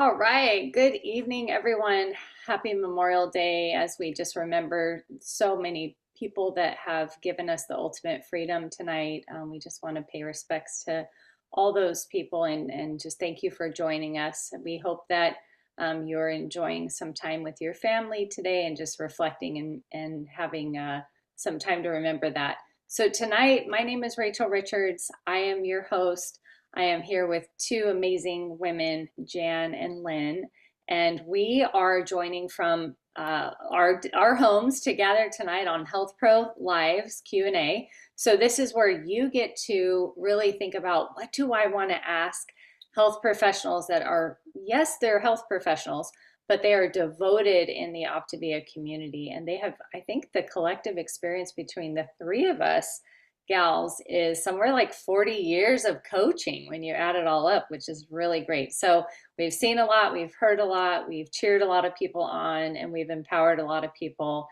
All right. Good evening, everyone. Happy Memorial Day as we just remember so many people that have given us the ultimate freedom tonight. We just want to pay respects to all those people and just thank you for joining us. We hope that you're enjoying some time with your family today and just reflecting and having some time to remember that. So, tonight, my name is Rachel Richards. I am your host. I am here with two amazing women, Jan and Lynn, and we are joining from our homes to gather tonight on Health Pro Live's Q&A. So this is where you get to really think about, what do I want to ask health professionals that are, yes, they're health professionals, but they are devoted in the Optavia community, and they have, I think, the collective experience between the three of us gals is somewhere like 40 years of coaching when you add it all up, which is really great. So we've seen a lot, we've heard a lot, we've cheered a lot of people on, and we've empowered a lot of people,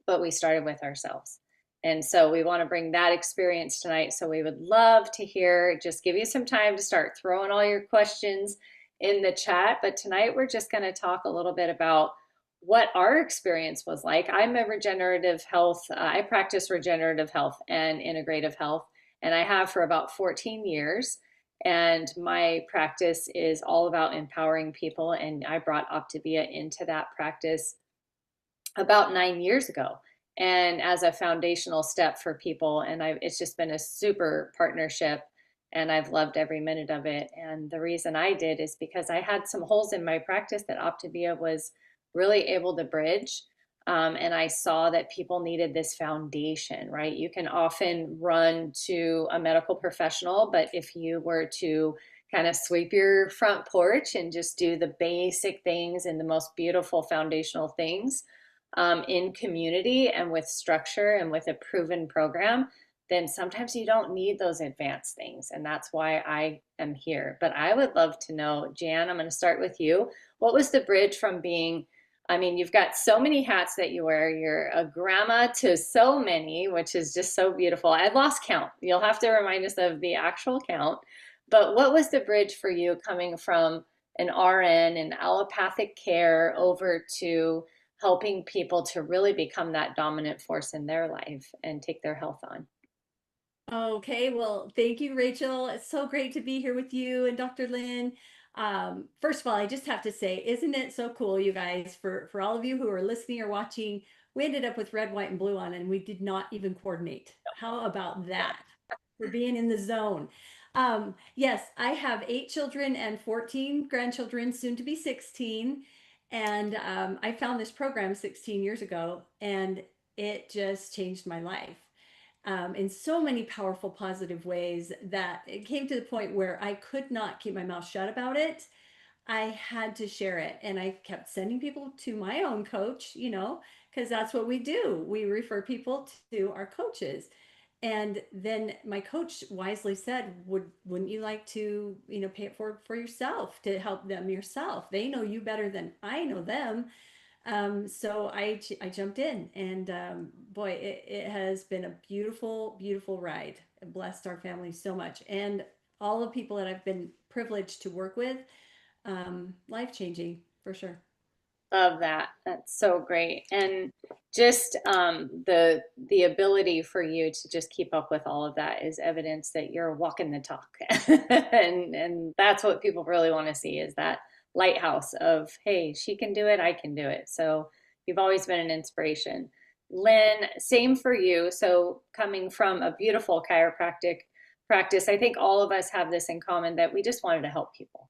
but we started with ourselves. And so we want to bring that experience tonight. So we would love to hear, just give you some time to start throwing all your questions in the chat. But tonight we're just going to talk a little bit about what our experience was like. I'm a regenerative health, I practice regenerative health and integrative health, and I have for about 14 years. And my practice is all about empowering people. And I brought Optavia into that practice about 9 years ago, and as a foundational step for people. And it's just been a super partnership, and I've loved every minute of it. And the reason I did is because I had some holes in my practice that Optavia was really able to bridge. And I saw that people needed this foundation, right? You can often run to a medical professional, but if you were to kind of sweep your front porch and just do the basic things and the most beautiful foundational things in community and with structure and with a proven program, then sometimes you don't need those advanced things. And that's why I am here. But I would love to know, Jan, I'm going to start with you. What was the bridge from being, I mean, you've got so many hats that you wear. You're a grandma to so many, which is just so beautiful. I lost count. You'll have to remind us of the actual count. But what was the bridge for you coming from an RN and allopathic care over to helping people to really become that dominant force in their life and take their health on? Okay, well, thank you, Rachel. It's so great to be here with you and Dr. Lynn. First of all, I just have to say, isn't it so cool, you guys, for all of you who are listening or watching, we ended up with red, white, and blue on, and we did not even coordinate. How about that? For being in the zone. Yes, I have 8 children and 14 grandchildren, soon to be 16. And I found this program 16 years ago, and it just changed my life in so many powerful, positive ways that it came to the point where I could not keep my mouth shut about it. I had to share it. And I kept sending people to my own coach, because that's what we do. We refer people to our coaches. And then my coach wisely said, wouldn't you like to, pay it forward for yourself to help them yourself? They know you better than I know them. So I jumped in, and boy, it has been a beautiful, beautiful ride. It blessed our family so much, and all the people that I've been privileged to work with, life changing for sure. Love that. That's so great. And just the ability for you to just keep up with all of that is evidence that you're walking the talk. And that's what people really want to see, is that lighthouse of, hey, she can do it, I can do it. So you've always been an inspiration. Lynn, same for you. So coming from a beautiful chiropractic practice, I think all of us have this in common, that we just wanted to help people.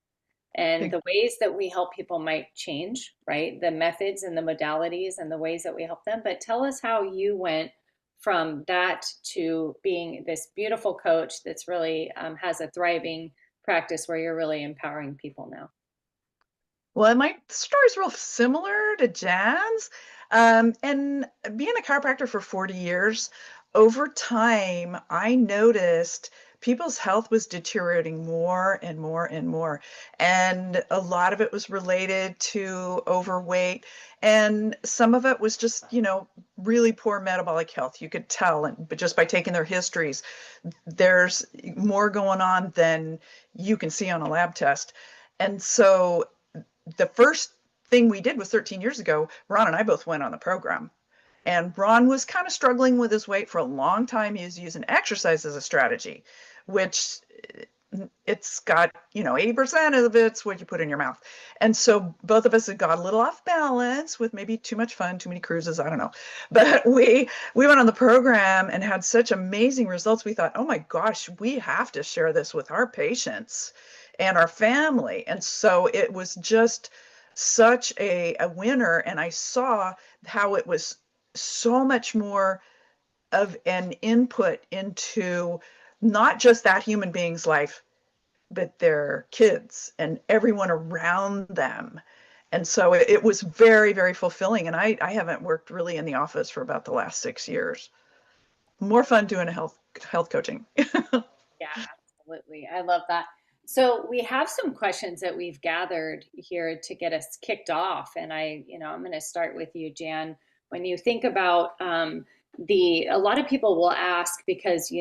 And the ways that we help people might change, right? The methods and the modalities and the ways that we help them. But tell us how you went from that to being this beautiful coach that's really has a thriving practice where you're really empowering people now. Well, my story's real similar to Jan's. And being a chiropractor for 40 years, over time, I noticed people's health was deteriorating more and more and more. And a lot of it was related to overweight. And some of it was just, really poor metabolic health. You could tell, but just by taking their histories, there's more going on than you can see on a lab test. And so the first thing we did was 13 years ago. Ron and I both went on the program. And Ron was kind of struggling with his weight for a long time. He was using exercise as a strategy, which it's got, 80% of it's what you put in your mouth. And so both of us had got a little off balance with maybe too much fun, too many cruises, I don't know. But we went on the program and had such amazing results. We thought, oh my gosh, we have to share this with our patients and our family. And so it was just such a winner. And I saw how it was so much more of an input into not just that human being's life, but their kids and everyone around them. And so it was very, very fulfilling. And I haven't worked really in the office for about the last 6 years. More fun doing a health coaching. Yeah, absolutely. I love that. So we have some questions that we've gathered here to get us kicked off. And I'm going to start with you, Jan. When you think about a lot of people will ask because,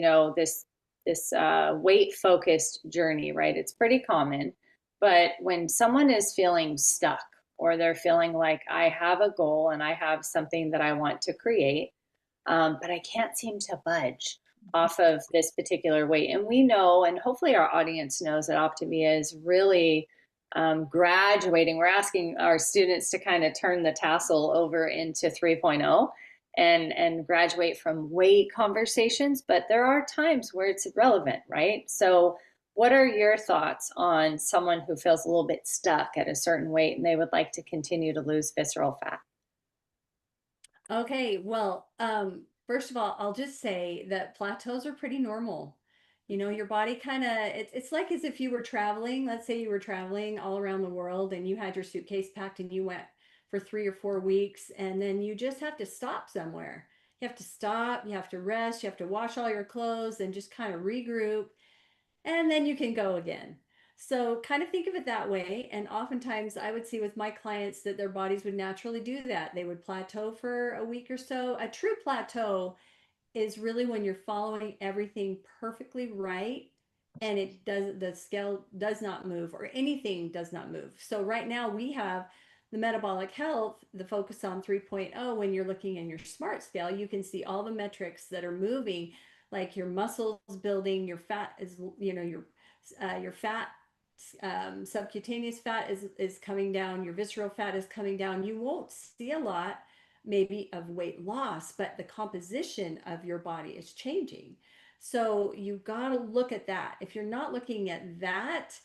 this weight focused journey, right? It's pretty common. But when someone is feeling stuck or they're feeling like I have a goal and I have something that I want to create, but I can't seem to budge off of this particular weight. And we know, and hopefully our audience knows, that Optavia is really graduating. We're asking our students to kind of turn the tassel over into 3.0 and graduate from weight conversations, but there are times where it's relevant, right? So what are your thoughts on someone who feels a little bit stuck at a certain weight and they would like to continue to lose visceral fat? Okay, well, first of all, I'll just say that plateaus are pretty normal. Your body kind of, it's like as if you were traveling. Let's say you were traveling all around the world and you had your suitcase packed and you went for 3 or 4 weeks, and then you just have to stop somewhere. You have to stop, you have to rest, you have to wash all your clothes and just kind of regroup, and then you can go again. So kind of think of it that way. And oftentimes I would see with my clients that their bodies would naturally do that. They would plateau for a week or so. A true plateau is really when you're following everything perfectly right and the scale does not move or anything does not move. So right now we have the metabolic health, the focus on 3.0. When you're looking in your smart scale, you can see all the metrics that are moving, like your muscles building, your fat is, your fat, subcutaneous fat is coming down, your visceral fat is coming down. You won't see a lot maybe of weight loss, but the composition of your body is changing. So you've got to look at that. If you're not looking at that,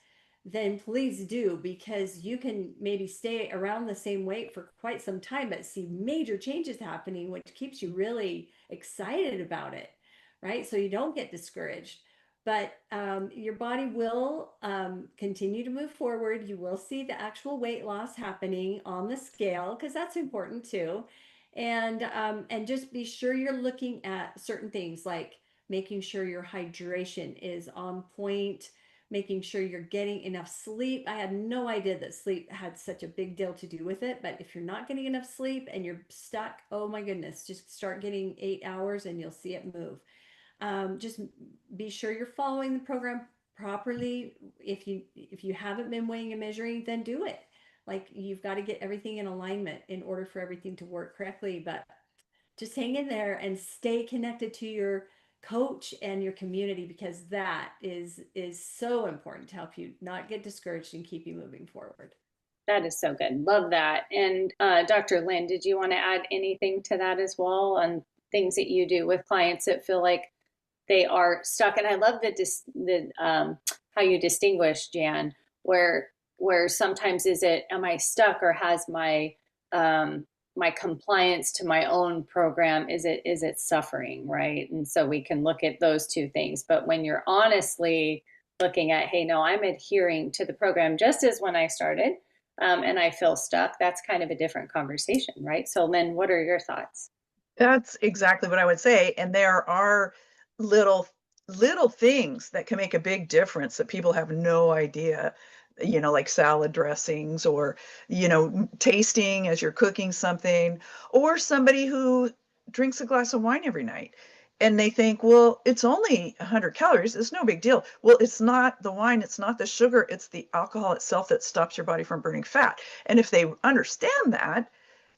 then please do, because you can maybe stay around the same weight for quite some time, but see major changes happening, which keeps you really excited about it, right? So you don't get discouraged. But your body will continue to move forward. You will see the actual weight loss happening on the scale, because that's important too. And just be sure you're looking at certain things like making sure your hydration is on point, making sure you're getting enough sleep. I had no idea that sleep had such a big deal to do with it, but if you're not getting enough sleep and you're stuck, oh my goodness, just start getting 8 hours and you'll see it move. Just be sure you're following the program properly. If you haven't been weighing and measuring, then do it. Like, you've got to get everything in alignment in order for everything to work correctly. But just hang in there and stay connected to your coach and your community, because that is so important to help you not get discouraged and keep you moving forward. That is so good. Love that. And Dr. Lynn, did you want to add anything to that as well, on things that you do with clients that feel like they are stuck? And I love how you distinguish, Jan, where sometimes am I stuck, or has my compliance to my own program, is it suffering, right? And so we can look at those two things. But when you're honestly looking at, hey, no, I'm adhering to the program just as when I started, and I feel stuck, that's kind of a different conversation, right? So Lynn, what are your thoughts? That's exactly what I would say. And there are little things that can make a big difference that people have no idea, like salad dressings, or, tasting as you're cooking something, or somebody who drinks a glass of wine every night. And they think, well, it's only 100 calories. It's no big deal. Well, it's not the wine. It's not the sugar. It's the alcohol itself that stops your body from burning fat. And if they understand that,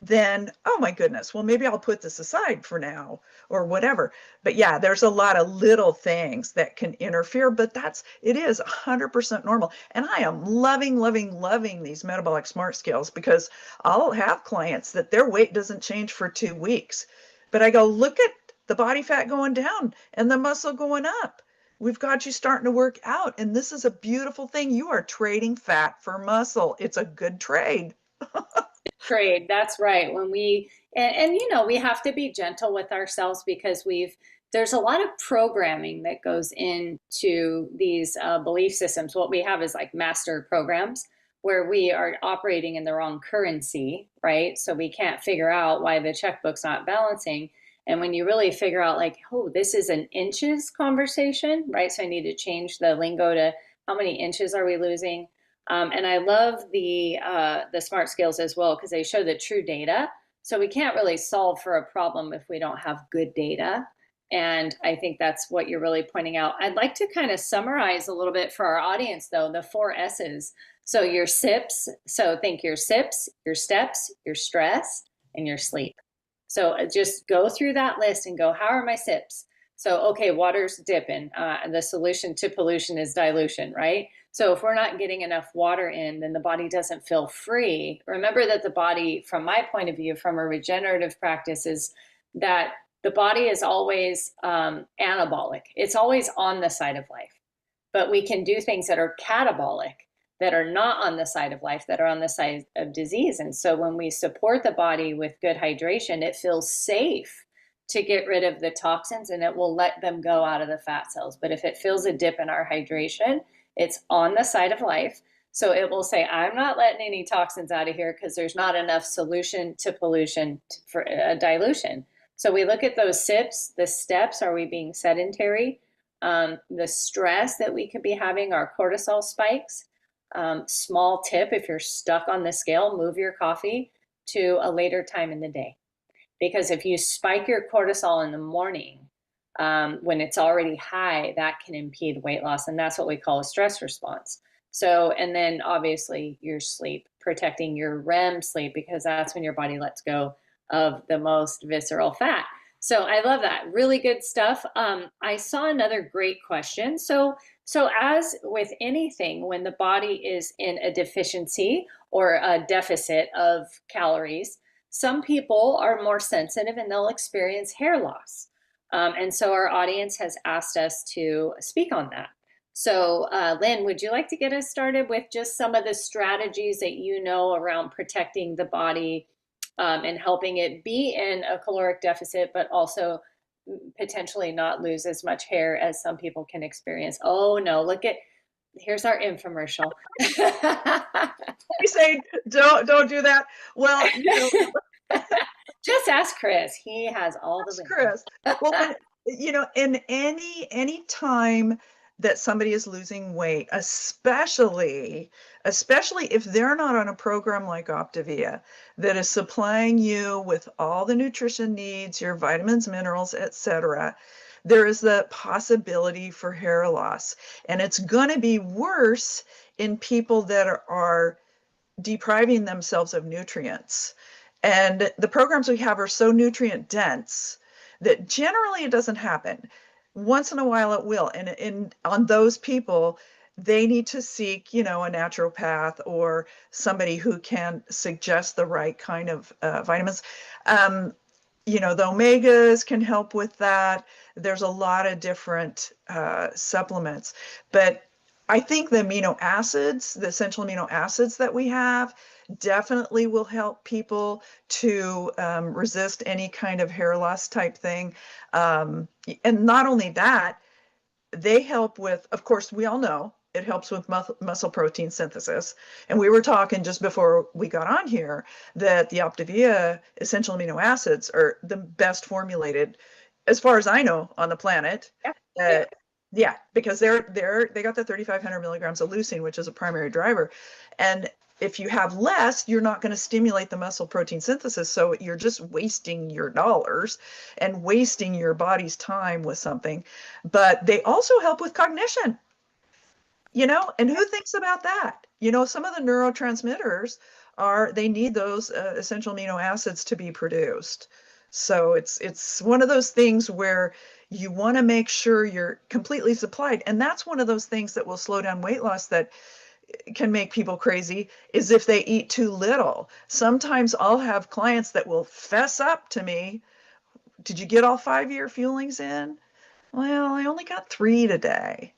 then, oh my goodness, well, maybe I'll put this aside for now or whatever. But yeah, there's a lot of little things that can interfere, but it is 100% normal. And I am loving, loving, loving these metabolic smart scales, because I'll have clients that their weight doesn't change for 2 weeks. But I go, look at the body fat going down and the muscle going up. We've got you starting to work out. And this is a beautiful thing. You are trading fat for muscle. It's a good trade. Trade, that's right. When we and you know, we have to be gentle with ourselves because there's a lot of programming that goes into these belief systems. What we have is like master programs where we are operating in the wrong currency, right? So we can't figure out why the checkbook's not balancing. And when you really figure out like, oh, this is an inches conversation, right? So I need to change the lingo to how many inches are we losing? And I love the smart scales as well because they show the true data. So we can't really solve for a problem if we don't have good data. And I think that's what you're really pointing out. I'd like to kind of summarize a little bit for our audience, though, the 4 S's. So your SIPs. So think your SIPs, your steps, your stress, and your sleep. So just go through that list and go, how are my SIPs? So, okay, water's dipping. The solution to pollution is dilution, right? So if we're not getting enough water in, then the body doesn't feel free. Remember that the body, from my point of view, from a regenerative practice, is that the body is always anabolic. It's always on the side of life. But we can do things that are catabolic, that are not on the side of life, that are on the side of disease. And so when we support the body with good hydration, it feels safe to get rid of the toxins and it will let them go out of the fat cells. But if it feels a dip in our hydration, it's on the side of life. So it will say, I'm not letting any toxins out of here because there's not enough solution to pollution for a dilution. So we look at those SIPs, the steps, are we being sedentary? The stress that we could be having, our cortisol spikes. Small tip, if you're stuck on the scale, move your coffee to a later time in the day. Because if you spike your cortisol in the morning, when it's already high, that can impede weight loss. And that's what we call a stress response. So, and then obviously your sleep, protecting your REM sleep, because that's when your body lets go of the most visceral fat. So I love that. Really good stuff. I saw another great question. So as with anything, when the body is in a deficiency or a deficit of calories, some people are more sensitive and they'll experience hair loss. And so our audience has asked us to speak on that. So Lynn, would you like to get us started with just some of the strategies that you know around protecting the body and helping it be in a caloric deficit, but also potentially not lose as much hair as some people can experience? Oh no, here's our infomercial. You say, don't do that. Well, just ask Chris. He has all the Chris. Well, in any time that somebody is losing weight, especially if they're not on a program like Optavia that is supplying you with all the nutrition needs, your vitamins, minerals, etc., there is the possibility for hair loss. And it's going to be worse in people that are depriving themselves of nutrients. And the programs we have are so nutrient dense that generally it doesn't happen. Once in a while it will. And on those people, they need to seek, a naturopath or somebody who can suggest the right kind of vitamins. The omegas can help with that. There's a lot of different supplements. But I think the amino acids, the essential amino acids that we have, definitely will help people to resist any kind of hair loss type thing. And not only that, they help with, of course, we all know it helps with muscle protein synthesis. And we were talking just before we got on here that the Optavia essential amino acids are the best formulated, as far as I know, on the planet. Yeah. Yeah, because they got the 3,500 milligrams of leucine, which is a primary driver. And if you have less, you're not going to stimulate the muscle protein synthesis. So you're just wasting your dollars and wasting your body's time with something. But they also help with cognition, and who thinks about that? Some of the neurotransmitters they need those essential amino acids to be produced. So it's one of those things where you want to make sure you're completely supplied. And that's one of those things that will slow down weight loss that can make people crazy, is if they eat too little. Sometimes I'll have clients that will fess up to me, did you get all 5 of your fuelings in? Well, I only got 3 today.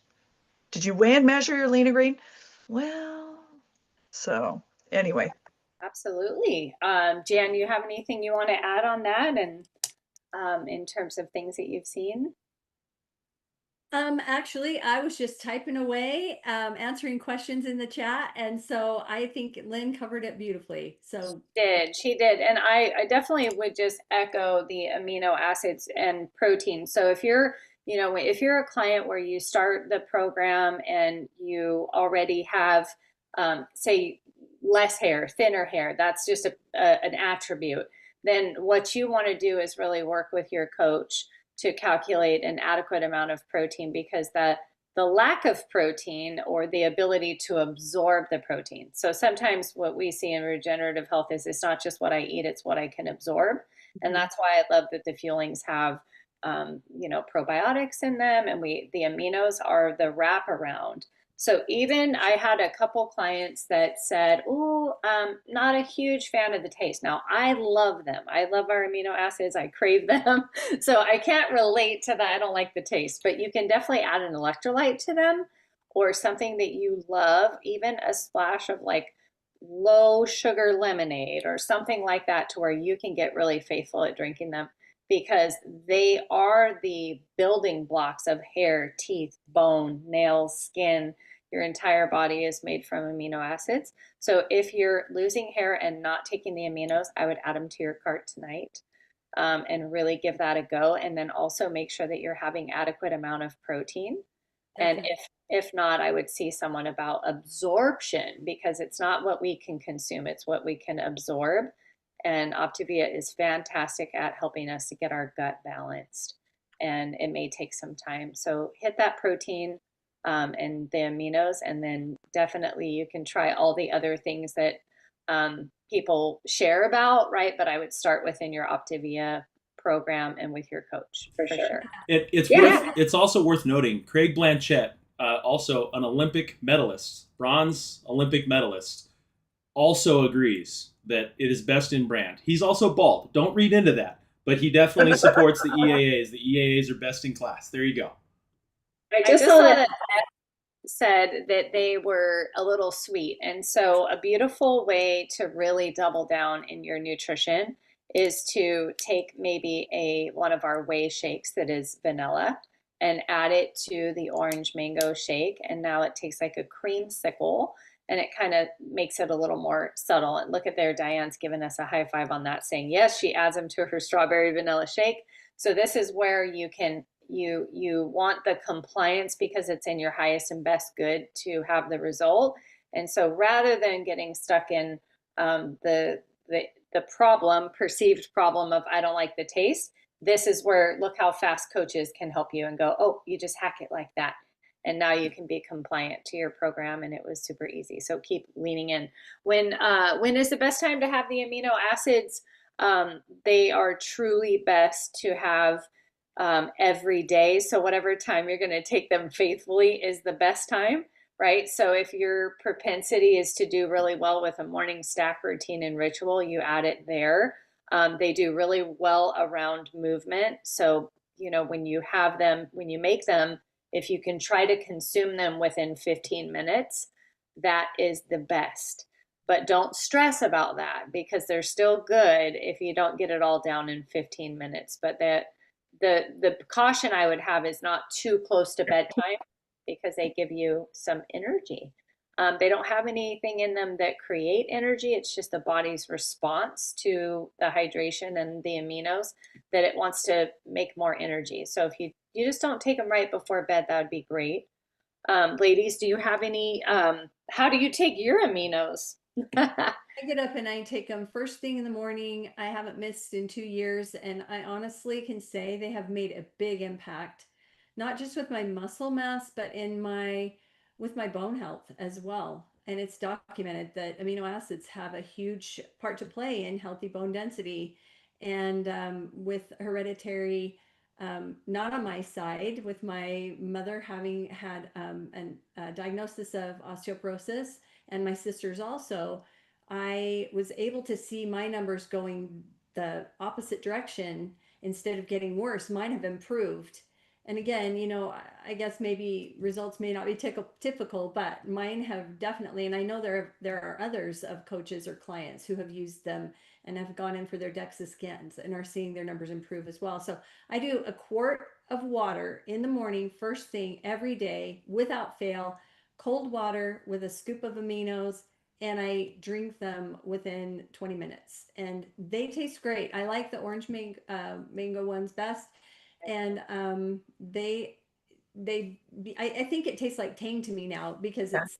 Did you weigh and measure your lean and green? Well, so anyway. Absolutely. Jan, you have anything you want to add on that, and in terms of things that you've seen? Actually, I was just typing away, answering questions in the chat, and so I think Lynn covered it beautifully. So She did. And I definitely would just echo the amino acids and protein. So if you're a client where you start the program and you already have, say, less hair, thinner hair, that's just an attribute, then what you want to do is really work with your coach to calculate an adequate amount of protein, because the lack of protein, or the ability to absorb the protein. So sometimes what we see in regenerative health is it's not just what I eat, it's what I can absorb. And that's why I love that the fuelings have, probiotics in them, and the aminos are the wraparound. So even I had a couple clients that said, "Oh, not a huge fan of the taste." Now I love them. I love our amino acids. I crave them. So I can't relate to that. I don't like the taste, but you can definitely add an electrolyte to them, or something that you love, even a splash of like low sugar lemonade or something like that, to where you can get really faithful at drinking them, because they are the building blocks of hair, teeth, bone, nails, skin. Your entire body is made from amino acids. So if you're losing hair and not taking the aminos, I would add them to your cart tonight, and really give that a go. And then also make sure that you're having adequate amount of protein. And okay. if not, I would see someone about absorption, because it's not what we can consume, it's what we can absorb. And Optavia is fantastic at helping us to get our gut balanced. And it may take some time. So hit that protein, and the aminos, and then definitely you can try all the other things that people share about, right? But I would start within your Optavia program and with your coach for sure. It's also worth noting, Craig Blanchett, also an Olympic medalist, bronze Olympic medalist, also agrees that it is best in brand. He's also bald. Don't read into that, but he definitely supports the EAAs. The EAAs are best in class. There you go. I just saw that said that they were a little sweet. And so a beautiful way to really double down in your nutrition is to take maybe one of our whey shakes that is vanilla, and add it to the orange mango shake. And now it tastes like a creamsicle, and it kind of makes it a little more subtle. And look at there, Diane's giving us a high five on that, saying yes, she adds them to her strawberry vanilla shake. So this is where you want the compliance, because it's in your highest and best good to have the result. And so rather than getting stuck in the perceived problem of I don't like the taste, this is where, look how fast coaches can help you and go, oh, you just hack it like that. And now you can be compliant to your program, and it was super easy. So keep leaning in. When is the best time to have the amino acids? They are truly best to have every day. So whatever time you're going to take them faithfully is the best time, right? So if your propensity is to do really well with a morning stack routine and ritual, you add it there. They do really well around movement. So, when you make them, if you can try to consume them within 15 minutes, that is the best. But don't stress about that, because they're still good if you don't get it all down in 15 minutes. But the caution I would have is not too close to bedtime, because they give you some energy. They don't have anything in them that create energy. It's just the body's response to the hydration and the aminos, that it wants to make more energy. So if you just don't take them right before bed, that would be great. Ladies, do you have any, how do you take your aminos? I get up and I take them first thing in the morning. I haven't missed in 2 years, and I honestly can say they have made a big impact, not just with my muscle mass, but in my with my bone health as well. And it's documented that amino acids have a huge part to play in healthy bone density. And with hereditary, not on my side, with my mother having had a diagnosis of osteoporosis, and my sisters also, I was able to see my numbers going the opposite direction instead of getting worse. Mine have improved. And again, I guess maybe results may not be typical, but mine have definitely. And I know there are others of coaches or clients who have used them and have gone in for their DEXA scans and are seeing their numbers improve as well. So I do a quart of water in the morning, first thing every day, without fail, cold water with a scoop of aminos, and I drink them within 20 minutes. And they taste great. I like the orange mango ones best. And they I think it tastes like Tang to me now because Yeah. it's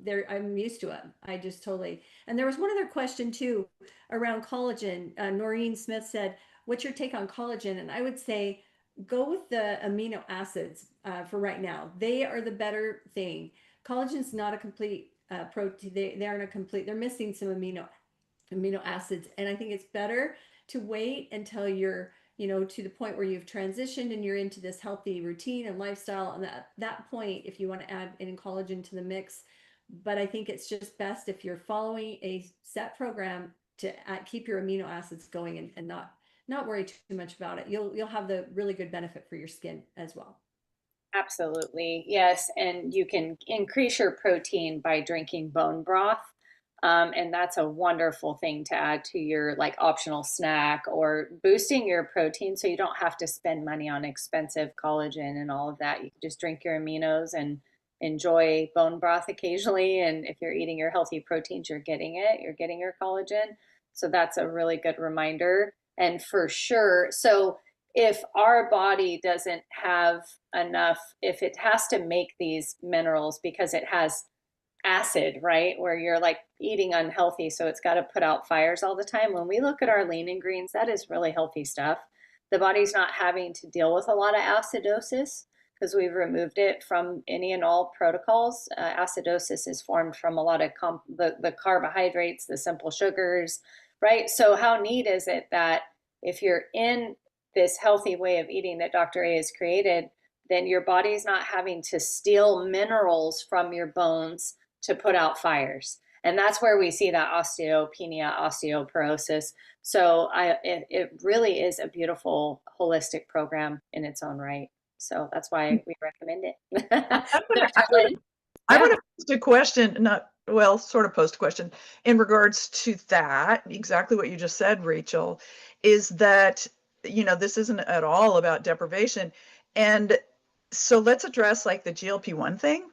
there I'm used to it. I just totally. And there was one other question too around collagen. Noreen Smith said, "What's your take on collagen?" And I would say go with the amino acids for right now. They are the better thing. Collagen's not a complete protein. They aren't a complete. They're missing some amino acids, and I think it's better to wait until you're to the point where you've transitioned and you're into this healthy routine and lifestyle. And at that point, if you want to add any collagen to the mix, but I think it's just best if you're following a set program to keep your amino acids going, and not worry too much about it. You'll have the really good benefit for your skin as well. Absolutely. Yes. And you can increase your protein by drinking bone broth. And that's a wonderful thing to add to your like optional snack or boosting your protein so you don't have to spend money on expensive collagen and all of that. You can just drink your aminos and enjoy bone broth occasionally. And if you're eating your healthy proteins, you're getting your collagen. So that's a really good reminder. And for sure, so if our body doesn't have enough, if it has to make these minerals because it has acid, right? Where you're like eating unhealthy, so it's got to put out fires all the time. When we look at our lean and greens, that is really healthy stuff. The body's not having to deal with a lot of acidosis because we've removed it from any and all protocols. Acidosis is formed from a lot of the carbohydrates, the simple sugars, right? So how neat is it that if you're in this healthy way of eating that Dr. A has created, then your body's not having to steal minerals from your bones to put out fires. And that's where we see that osteopenia, osteoporosis. So it really is a beautiful holistic program in its own right. So that's why we recommend it. Dr. Lynn? I Yeah. would have posed a question, not well, sort of posed a question in regards to that, exactly what you just said, Rachel, is that, this isn't at all about deprivation. And so let's address like the GLP-1 thing,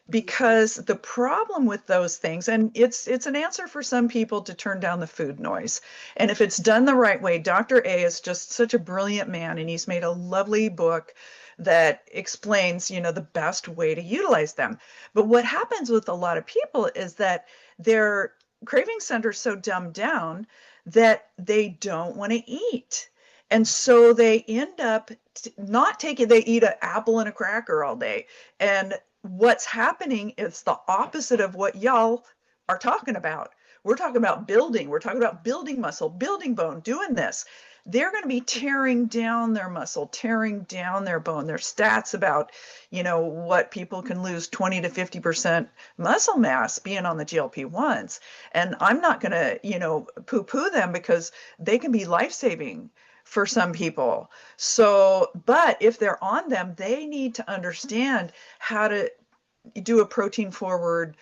because the problem with those things, and it's an answer for some people to turn down the food noise. And if it's done the right way, Dr. A is just such a brilliant man, and he's made a lovely book that explains, the best way to utilize them. But what happens with a lot of people is that their craving center's so dumbed down that they don't want to eat. And so they end up not taking, they eat an apple and a cracker all day. And what's happening is the opposite of what y'all are talking about. We're talking about building. We're talking about building muscle, building bone, doing this. They're going to be tearing down their muscle, tearing down their bone. Their stats about, what people can lose 20 to 50% muscle mass being on the GLP-1s. And I'm not going to, poo-poo them because they can be life-saving for some people. So, but if they're on them, they need to understand how to do a protein forward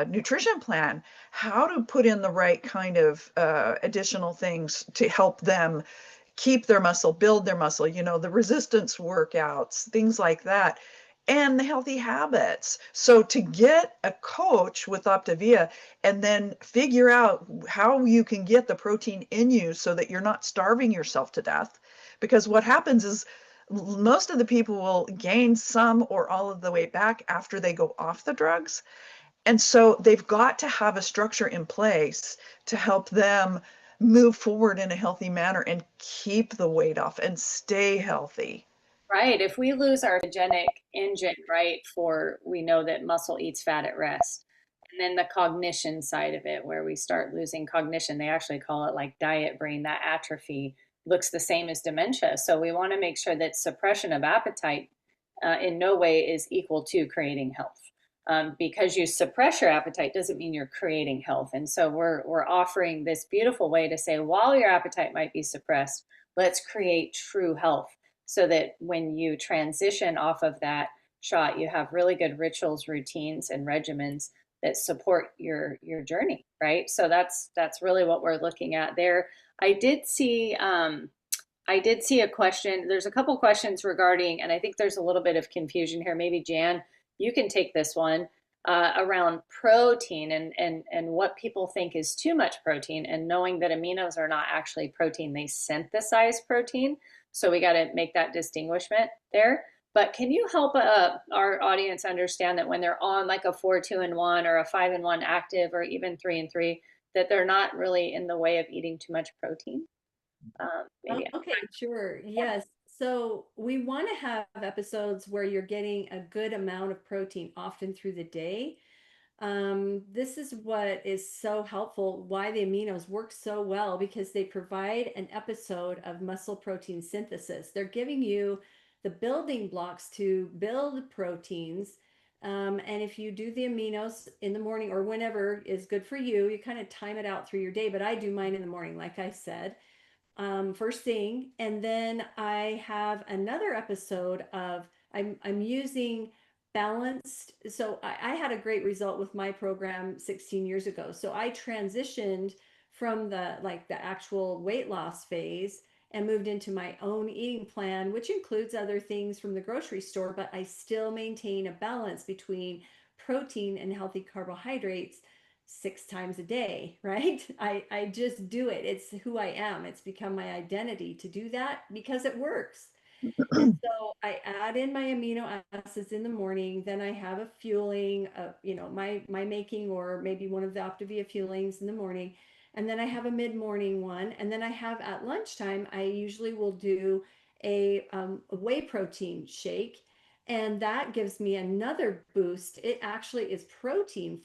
nutrition plan, how to put in the right kind of additional things to help them keep their muscle, build their muscle, the resistance workouts, things like that, and the healthy habits. So to get a coach with Optavia and then figure out how you can get the protein in you so that you're not starving yourself to death. Because what happens is most of the people will gain some or all of the way back after they go off the drugs. And so they've got to have a structure in place to help them move forward in a healthy manner and keep the weight off and stay healthy. Right. If we lose our genic engine, right, for we know that muscle eats fat at rest. And then the cognition side of it, where we start losing cognition, they actually call it like diet brain, that atrophy looks the same as dementia. So we want to make sure that suppression of appetite in no way is equal to creating health. Because you suppress your appetite doesn't mean you're creating health. And so we're offering this beautiful way to say, while your appetite might be suppressed, let's create true health so that when you transition off of that shot, you have really good rituals, routines, and regimens that support your journey, right? So that's really what we're looking at there. I did see a question. There's a couple questions regarding, and I think there's a little bit of confusion here. Maybe Jan, you can take this one around protein and what people think is too much protein, and knowing that aminos are not actually protein; they synthesize protein. So we got to make that distinguishment there. But can you help our audience understand that when they're on like a 4-2-1 or a 5-1 active or even 3-3, that they're not really in the way of eating too much protein? Maybe. Okay, sure. Yes. So we want to have episodes where you're getting a good amount of protein often through the day. This is what is so helpful, why the aminos work so well, because they provide an episode of muscle protein synthesis. They're giving you the building blocks to build proteins. And if you do the aminos in the morning or whenever is good for you, you kind of time it out through your day. But I do mine in the morning, like I said, first thing. And then I have another episode of I'm using balanced. So I had a great result with my program 16 years ago. So I transitioned from the actual weight loss phase and moved into my own eating plan, which includes other things from the grocery store, but I still maintain a balance between protein and healthy carbohydrates 6 times a day, right? I just do it. It's who I am. It's become my identity to do that because it works. And so I add in my amino acids in the morning. Then I have a fueling, my making, or maybe one of the Optavia fuelings in the morning. And then I have a mid-morning one. And then I have at lunchtime, I usually will do a whey protein shake. And that gives me another boost. It actually is protein,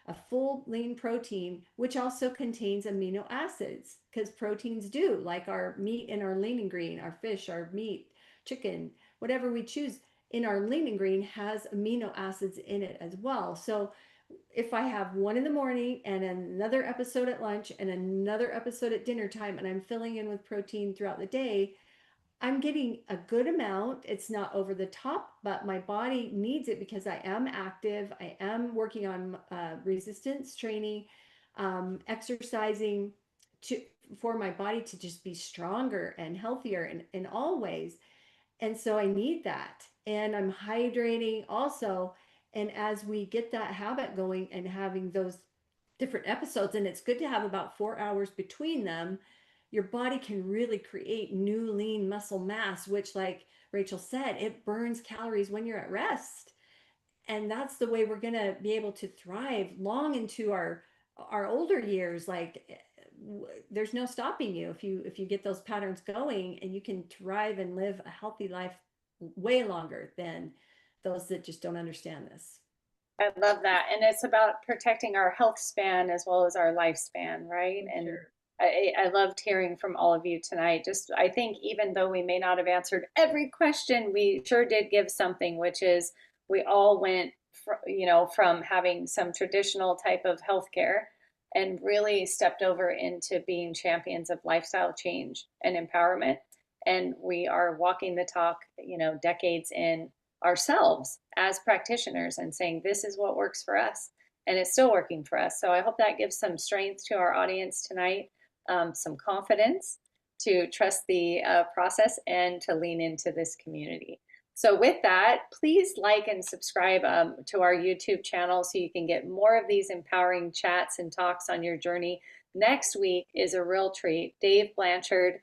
a full lean protein, which also contains amino acids, because proteins do, like our meat and our lean and green, our fish, our meat, chicken, whatever we choose in our lean and green has amino acids in it as well. So if I have one in the morning and another episode at lunch and another episode at dinner time, and I'm filling in with protein throughout the day, I'm getting a good amount. It's not over the top, but my body needs it because I am active. I am working on resistance training, exercising to for my body to just be stronger and healthier in all ways. And so I need that. And I'm hydrating also. And as we get that habit going and having those different episodes, and it's good to have about 4 hours between them, your body can really create new lean muscle mass, which, like Rachel said, it burns calories when you're at rest. And that's the way we're going to be able to thrive long into our older years. There's no stopping you if you get those patterns going, and you can thrive and live a healthy life way longer than those that just don't understand this. I love that. And it's about protecting our health span as well as our lifespan, right? And Sure. I loved hearing from all of you tonight. Just, I think even though we may not have answered every question, we sure did give something, which is we all went, from having some traditional type of healthcare and really stepped over into being champions of lifestyle change and empowerment. And we are walking the talk, decades in ourselves as practitioners and saying, this is what works for us. And it's still working for us. So I hope that gives some strength to our audience tonight, some confidence to trust the process and to lean into this community. So with that, please like and subscribe to our YouTube channel so you can get more of these empowering chats and talks on your journey. Next week is a real treat. Dave Blanchard,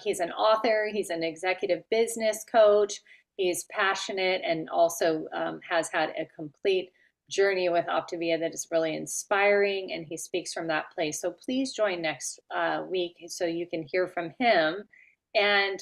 he's an author, he's an executive business coach, he's passionate and also has had a complete journey with Optavia that is really inspiring, and he speaks from that place. So please join next week so you can hear from him and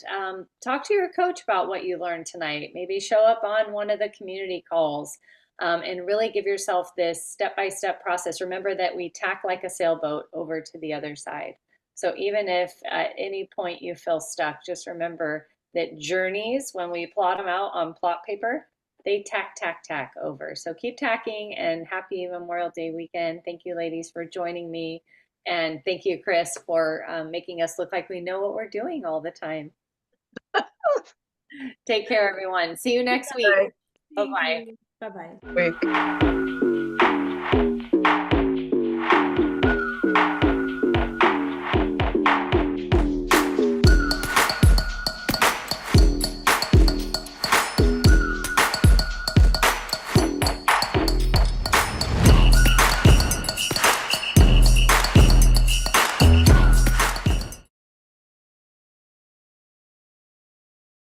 talk to your coach about what you learned tonight. Maybe show up on one of the community calls and really give yourself this step-by-step process. Remember that we tack like a sailboat over to the other side. So even if at any point you feel stuck, just remember that journeys, when we plot them out on plot paper, they tack, tack, tack over. So keep tacking, and happy Memorial Day weekend. Thank you, ladies, for joining me. And thank you, Chris, for making us look like we know what we're doing all the time. Take care, everyone. See you next week. Bye-bye. Bye-bye. Week.